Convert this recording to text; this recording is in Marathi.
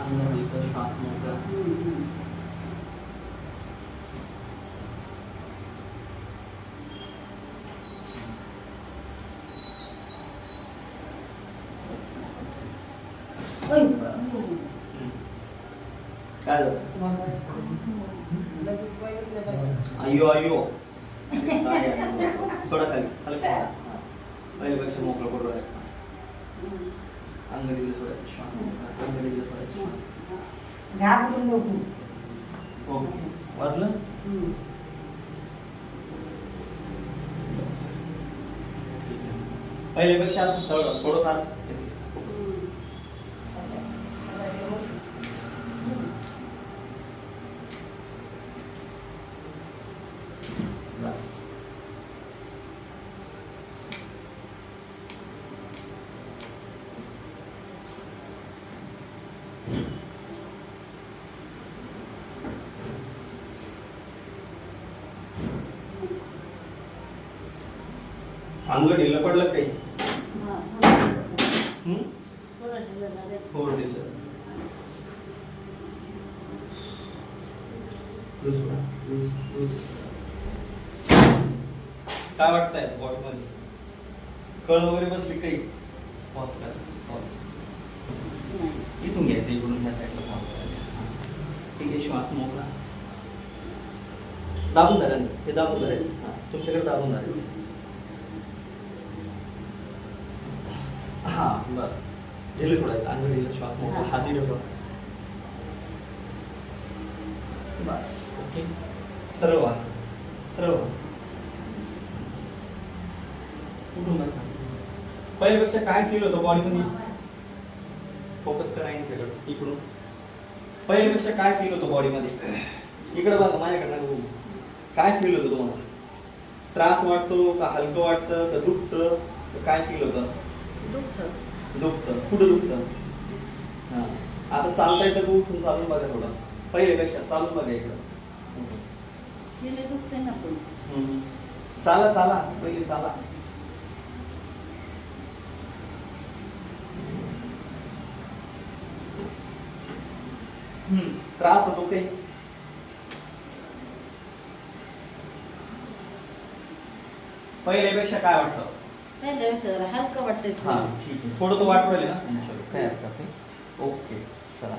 अंग हलकं, श्वास मोकळा. काय झालं? अय्यो अय्यो सोडा खाली हलकं पहिल्यापेक्षा मोकळं पडू राहिलं. अंगडीला सोडायचं श्वास मोकळा, अंगडीला सोडायचं श्वास. घाबरून नको. ओके वाजलं? पहिल्यापेक्षा असं सरळ थोडंफार बस. अंग ढिलं पडलं काही? थोडं ढिलं. काय वाटतंय बॉडी मध्ये? कळ वगैरे बसली काही? पॉज करा. पॉज. इथून घ्यायचं, इकडून ह्या साईडला पॉज करायचं. ठीक आहे. श्वास मोकळा. दाबून धरा. हे दाबून धरायचं. तुमच्याकडे दाबून धरायचं. हा बस. ढिलं सोडायचं. अंग ढिलं, श्वास मोकळा. हाती ढकल. बस. ओके. सरळ व्हा. सरळ व्हा. उठून बसा. पहिल्यापेक्षा काय फील होतं बॉडी मध्ये? फोकस करा यांच्याकडे, इकडून. पहिल्यापेक्षा काय फील होतं बॉडी मध्ये? इकडे बघा, माझ्याकडनं बघू. काय फील होतं तुम्हाला? त्रास वाटतो का? हलकं वाटतं का? दुखतं? काय फील होतं? दुखतं. कुठं दुखतं? हा. आता चालता येतं का? उठून चालून बघा थोडं. पहिल्यापेक्षा चालून बघा इकडं. चाला चाला. पहिले चाला. त्रास होतो काही? पहिल्यापेक्षा काय वाटतं? हलकं वाटतंय. हा ठीक आहे. थोडं तर वाटू राहिले ना? काय हरकत नाही. ओके चला.